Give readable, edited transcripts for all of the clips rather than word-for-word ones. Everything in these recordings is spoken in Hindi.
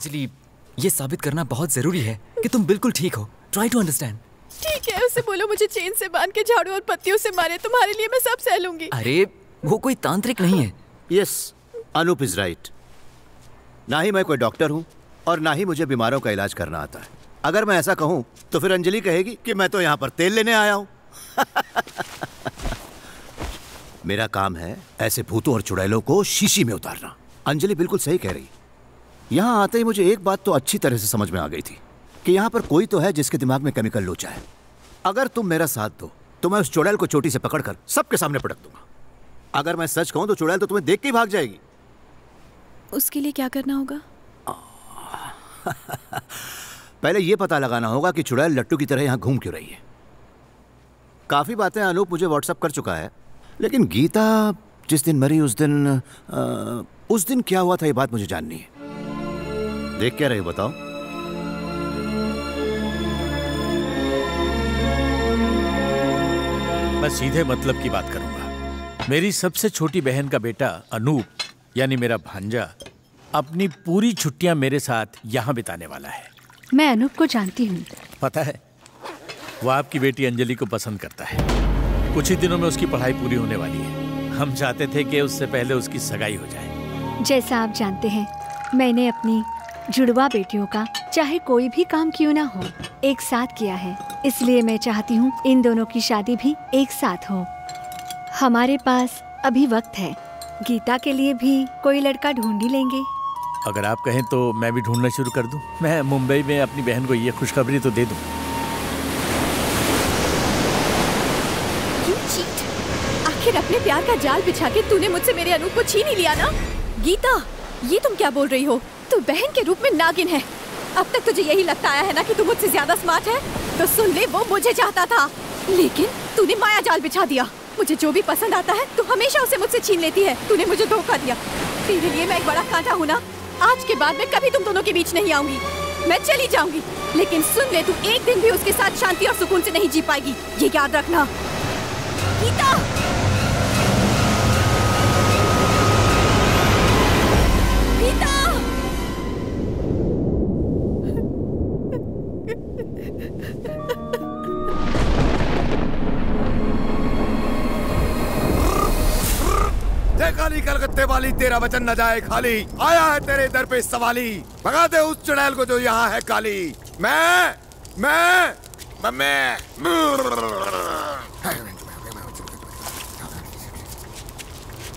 अंजलि, ये साबित करना बहुत जरूरी है कि तुम बिल्कुल ठीक हो। Try to understand. ठीक है, उसे बोलो मुझे चेन से बांध के झाड़ू और पत्तियों से मारे। तुम्हारे लिए मैं सब सह लूंगी। अरे वो कोई तांत्रिक नहीं है। Yes, Anoop is right. ना ही मैं कोई डॉक्टर हूँ और ना ही मुझे बीमारों का इलाज करना आता है। अगर मैं ऐसा कहूँ तो फिर अंजलि कहेगी कि मैं तो यहाँ पर तेल लेने आया हूँ। मेरा काम है ऐसे भूतों और चुड़ैलों को शीशी में उतारना। अंजलि बिल्कुल सही कह रही। यहाँ आते ही मुझे एक बात तो अच्छी तरह से समझ में आ गई थी कि यहाँ पर कोई तो है जिसके दिमाग में केमिकल लोचा है। अगर तुम मेरा साथ दो तो मैं उस चुड़ैल को चोटी से पकड़कर सबके सामने पटक दूंगा। अगर मैं सच कहूं तो चुड़ैल तो तुम्हें देख के ही भाग जाएगी। उसके लिए क्या करना होगा? पहले ये पता लगाना होगा कि चुड़ैल लट्टू की तरह यहाँ घूम क्यों रही है। काफी बातें अनूप मुझे व्हाट्सएप कर चुका है, लेकिन गीता जिस दिन मरी उस दिन क्या हुआ था ये बात मुझे जाननी है। देख क्या रही हो बताओ? मैं सीधे मतलब की बात करूंगा। मेरी सबसे छोटी बहन का बेटा अनूप यानी मेरा भांजा अपनी पूरी छुट्टियां मेरे साथ यहाँ बिताने वाला है। मैं अनूप को जानती हूँ। पता है, वो आपकी बेटी अंजलि को पसंद करता है। कुछ ही दिनों में उसकी पढ़ाई पूरी होने वाली है। हम चाहते थे कि उससे पहले उसकी सगाई हो जाए। जैसा आप जानते हैं, मैंने अपनी जुड़वा बेटियों का चाहे कोई भी काम क्यों ना हो एक साथ किया है। इसलिए मैं चाहती हूँ इन दोनों की शादी भी एक साथ हो। हमारे पास अभी वक्त है। गीता के लिए भी कोई लड़का ढूंढ ही लेंगे। अगर आप कहें तो मैं भी ढूंढना शुरू कर दूं। मैं मुंबई में अपनी बहन को ये खुशखबरी तो दे दूं। You cheat! आखिर अपने प्यार का जाल बिछा के तूने मुझसे मेरे अनूप को छीन ही लिया ना? गीता, ये तुम क्या बोल रही हो? तू बहन के रूप में नागिन है। अब तक तुझे यही लगता आया है ना कि तू मुझसे ज्यादा स्मार्ट है? तो सुन ले, वो मुझे चाहता था, लेकिन तूने माया जाल बिछा दिया। मुझे जो भी पसंद आता है तू हमेशा उसे मुझसे छीन लेती है। तूने मुझे धोखा दिया। तेरे लिए मैं एक बड़ा कांटा हूँ ना। आज के बाद मैं कभी तुम दोनों के बीच नहीं आऊंगी। मैं चली जाऊंगी, लेकिन सुन ले, तू एक दिन भी उसके साथ शांति और सुकून से नहीं जी पाएगी। ये याद रखना। गीता! गीता! काली कलकत्ते वाली, तेरा वचन न जाए खाली। आया है तेरे दर पे सवाली। भगा दे उस चुड़ैल को जो यहाँ है काली। मैं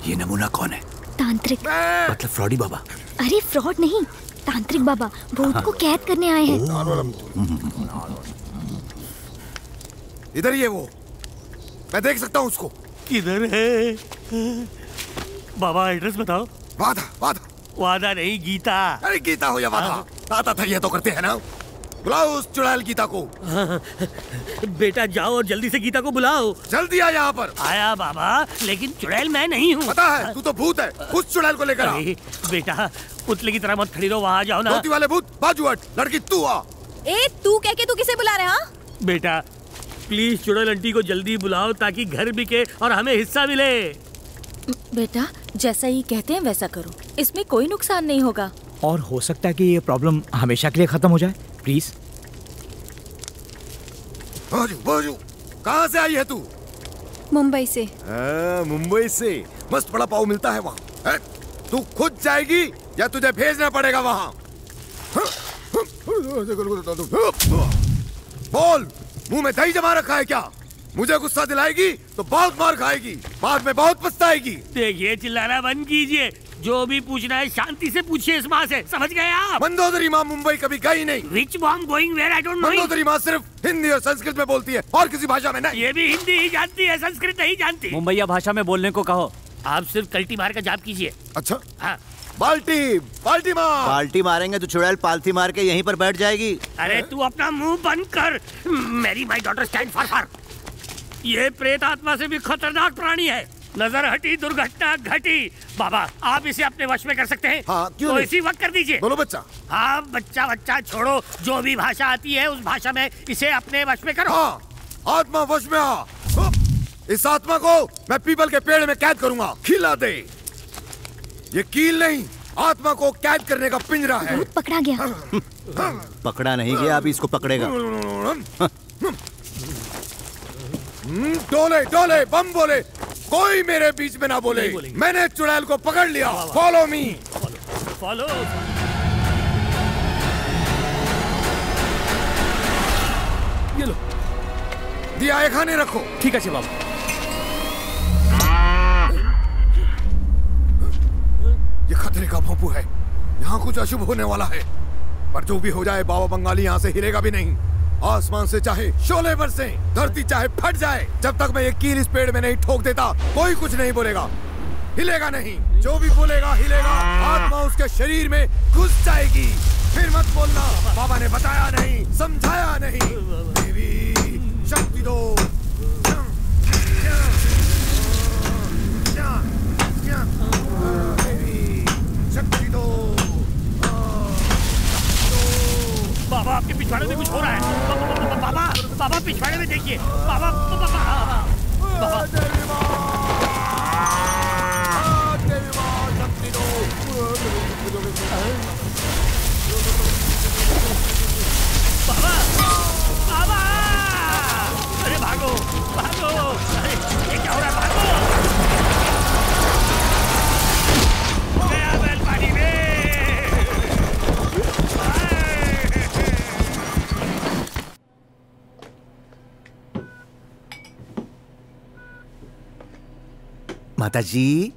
ये नमूना कौन है? तांत्रिक। मतलब फ्रॉडी बाबा? अरे फ्रॉड नहीं, तांत्रिक बाबा भूत को कैद करने आए हैं। इधर ही है वो, मैं देख सकता हूँ उसको। किधर है बाबा? एड्रेस बताओ। वादा वादा वादा नहीं, गीता। अरे गीता हो या वादा, आता था ये तो करते हैं ना। बुलाओ उस चुड़ैल गीता को। बेटा जाओ और जल्दी से गीता को बुलाओ। जल्दी आ यहाँ पर। आया बाबा, लेकिन चुड़ैल मैं नहीं हूँ। पता है, तू तो भूत है। उस चुड़ैल को लेकर आ। बेटा पुतले की तरह मत खड़ी रहो, वहाँ जाओ ना। धोती वाले भूत, बाजू हट। लड़की तू आ। ए, तू कह के तू किसे बुला रहा है? बेटा प्लीज चुड़ैल आंटी को जल्दी बुलाओ ताकि घर बिके और हमें हिस्सा मिले। बेटा जैसा ही कहते हैं वैसा करो, इसमें कोई नुकसान नहीं होगा। और हो सकता है कि ये प्रॉब्लम हमेशा के लिए खत्म हो जाए। प्लीज। बाजू बाजू, कहाँ से आई है तू? मुंबई से। मुंबई से? मस्त बड़ा पाव मिलता है वहाँ। तू खुद जाएगी या तुझे भेजना पड़ेगा वहाँ? बोल, मुंह में दही जमा रखा है क्या? मुझे गुस्सा दिलाएगी तो बहुत मार खाएगी, बाद में बहुत पछताएगी। देखिए चिल्लाना बंद कीजिए। जो भी पूछना है शांति से पूछिए इस माँ से, समझ गए आप? मंदोदरी माँ मुंबई कभी गई नहीं। Which mom going where I don't know. Mandodari माँ सिर्फ हिंदी और संस्कृत में बोलती है और किसी भाषा में नहीं। ये भी हिंदी ही जानती है, संस्कृत नहीं जानती। मुंबईया भाषा में बोलने को कहो। आप सिर्फ कल्टी मार का जाप कीजिए। अच्छा हाँ। बाल्टी बाल्टी मार। बाल्टी मारेंगे तो चुड़ैल पालथी मार के यहीं पर बैठ जाएगी। अरे तू अपना मुंह बंद कर। मेरी माई डॉटर स्टैंड फॉर। ये प्रेत आत्मा से भी खतरनाक प्राणी है। नजर हटी दुर्घटना घटी। बाबा आप इसे अपने वश में कर सकते हैं? हाँ, क्यों तो नहीं? इसी वक्त कर दीजिए। बोलो बच्चा। हाँ बच्चा बच्चा छोड़ो, जो भी भाषा आती है उस भाषा में इसे अपने वश में करो। हाँ, आत्मा वश में आ। इस आत्मा को मैं पीपल के पेड़ में कैद करूंगा। खिला दे। ये कील नहीं, आत्मा को कैद करने का पिंजरा है। भूत पकड़ा गया। पकड़ा नहीं गया, अभी इसको पकड़ेगा। डोले डोले बम बोले, कोई मेरे बीच में ना बोले। मैंने चुड़ैल को पकड़ लिया। Follow me. फॉलो। ये लो, दिया है खाने रखो। ठीक है बाबा। ये खतरे का भोंपू है, यहाँ कुछ अशुभ होने वाला है। पर जो भी हो जाए, बाबा बंगाली यहाँ से हिलेगा भी नहीं। आसमान से चाहे शोले बरसे, धरती चाहे फट जाए, जब तक मैं ये कील इस पेड़ में नहीं ठोक देता, कोई कुछ नहीं बोलेगा, हिलेगा नहीं। जो भी बोलेगा हिलेगा, आत्मा उसके शरीर में घुस जाएगी। फिर मत बोलना बाबा ने बताया नहीं, समझाया नहीं। देवी शक्ति दो। देवी शक्ति दो। बाबा आपके पिछवाड़े में कुछ हो रहा है। बाबा बाबा पिछवाड़े में देखिए। बाबा बाबा शक्ति दो। बाबा बाबा, अरे भागो भागो, अरे ये क्या हो रहा है? भागो, गया बैल पानी में। माता जी,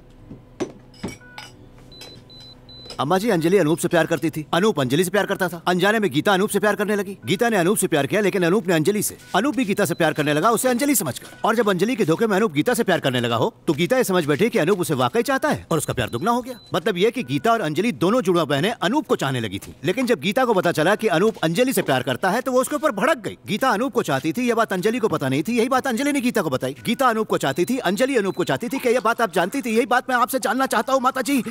अम्मा जी, अंजलि अनूप से प्यार करती थी, अनूप अंजलि से प्यार करता था। अनजाने में गीता अनूप से प्यार करने लगी। गीता ने अनूप से प्यार किया, लेकिन अनूप ने अंजलि से। अनूप भी गीता से प्यार करने लगा, उसे अंजलि समझकर। और जब अंजलि के धोखे में अनूप गीता से प्यार करने लगा हो, तो गीता ये समझ बैठी कि अनूप उसे वाकई चाहता है, और उसका प्यार दुगना हो गया। मतलब ये कि गीता और अंजलि दोनों जुड़वा बहनें अनूप को चाहने लगी थी। लेकिन जब गीता को पता चला कि अनूप अंजलि से प्यार करता है, तो वो उसके ऊपर भड़क गई। गीता अनूप को चाहती थी, यह बात अंजलि को पता नहीं थी। यही बात अंजलि ने गीता को बताई। गीता अनूप को चाहती थी, अंजलि अनूप को चाहती थी। क्या यह बात आप जानती थी? यही बात मैं आपसे जानना चाहता हूँ माता जी।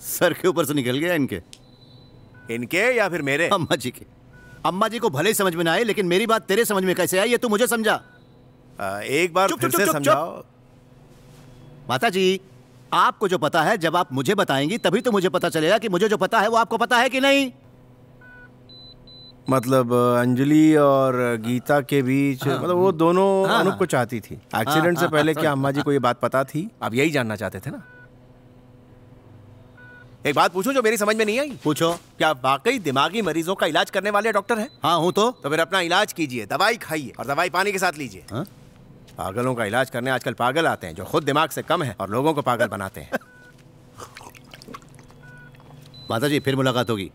सर के ऊपर से निकल गया इनके। इनके या फिर मेरे? अम्मा जी के। अम्मा जी को भले ही समझ में ना आए, लेकिन मेरी बात तेरे समझ में कैसे आई, ये तू मुझे समझा। एक बार फिर से समझाओ। माता जी, आपको जो पता है, जब आप मुझे बताएंगी तभी तो मुझे पता चलेगा कि मुझे जो पता है वो आपको पता है कि नहीं। मतलब अंजलि और गीता के बीच, मतलब वो दोनों अनूप को चाहती थी। एक्सीडेंट से पहले क्या अम्मा जी को ये बात पता थी? आप यही जानना चाहते थे ना? एक बात पूछूं जो मेरी समझ में नहीं आई? पूछो। क्या आप वाकई दिमागी मरीजों का इलाज करने वाले डॉक्टर हैं? हाँ हूँ। तो फिर अपना इलाज कीजिए, दवाई खाइए, और दवाई पानी के साथ लीजिए। पागलों का इलाज करने आजकल पागल आते हैं जो खुद दिमाग से कम है और लोगों को पागल बनाते हैं। माता जी, फिर मुलाकात होगी।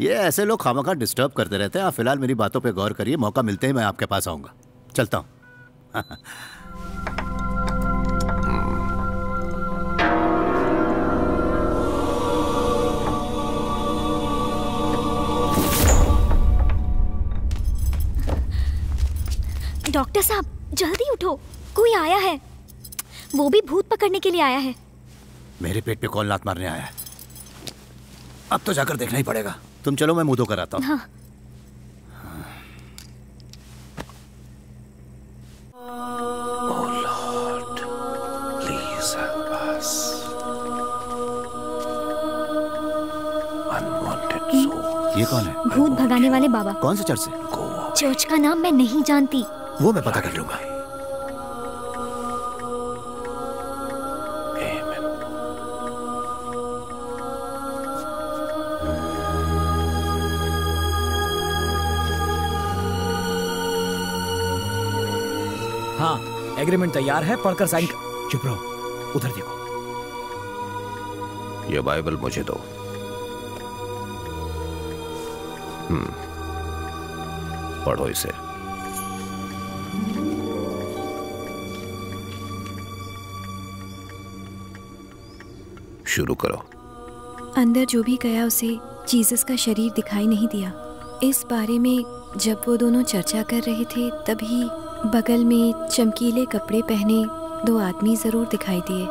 ये ऐसे लोग खामखा डिस्टर्ब करते रहते हैं। आप फिलहाल मेरी बातों पे गौर करिए, मौका मिलते ही मैं आपके पास आऊंगा। चलता हूँ। डॉक्टर साहब, जल्दी उठो, कोई आया है। वो भी भूत पकड़ने के लिए आया है। मेरे पेट पे कौन लात मारने आया है? अब तो जाकर देखना ही पड़ेगा। तुम चलो, मैं मुंह धो कर आता हूँ। हाँ। ये कौन है? भूत भगाने वाले बाबा। कौन से चर्च से? चर्च का नाम मैं नहीं जानती। वो मैं पता कर लूंगा। हाँ, एग्रीमेंट तैयार है, पढ़कर साइन कर। चुप रहो, उधर देखो। ये बाइबल मुझे दो। पढ़ो इसे। शुरू करो। अंदर जो भी गया उसे जीसस का शरीर दिखाई नहीं दिया। इस बारे में जब वो दोनों चर्चा कर रहे थे, तभी बगल में चमकीले कपड़े पहने दो आदमी जरूर दिखाई दिए।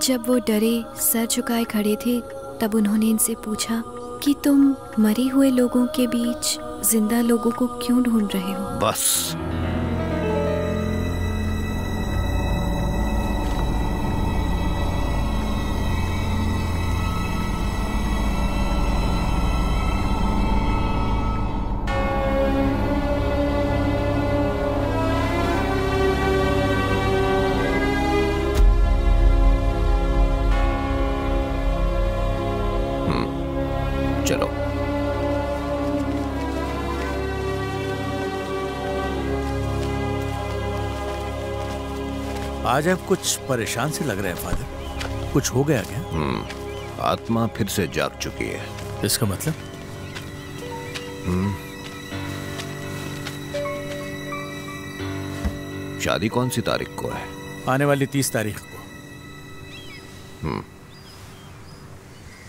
जब वो डरे सर झुकाए खड़े थे, तब उन्होंने इनसे पूछा कि तुम मरे हुए लोगों के बीच जिंदा लोगों को क्यों ढूंढ रहे हो? बस आज आप कुछ परेशान से लग रहे हैं फादर। कुछ हो गया क्या? आत्मा फिर से जाग चुकी है। इसका मतलब? शादी कौन सी तारीख को है? आने वाली 30 तारीख को।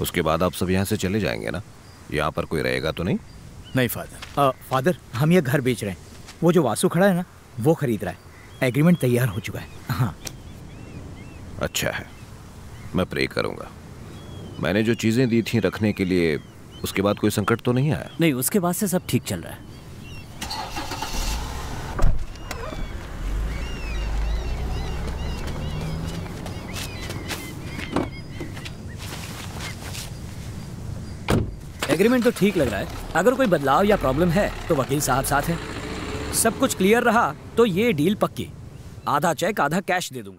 उसके बाद आप सब यहाँ से चले जाएंगे ना? यहाँ पर कोई रहेगा तो नहीं? नहीं फादर। फादर, हम ये घर बेच रहे हैं। वो जो वासु खड़ा है ना, वो खरीद रहा है। एग्रीमेंट तैयार हो चुका है। हाँ। अच्छा है, मैं प्रे करूंगा। मैंने जो चीजें दी थी रखने के लिए, उसके बाद कोई संकट तो नहीं आया? नहीं, उसके बाद से सब ठीक चल रहा है। एग्रीमेंट तो ठीक लग रहा है। अगर कोई बदलाव या प्रॉब्लम है तो वकील साहब साथ हैं। सब कुछ क्लियर रहा तो ये डील पक्की। आधा चेक आधा कैश दे दूंगा।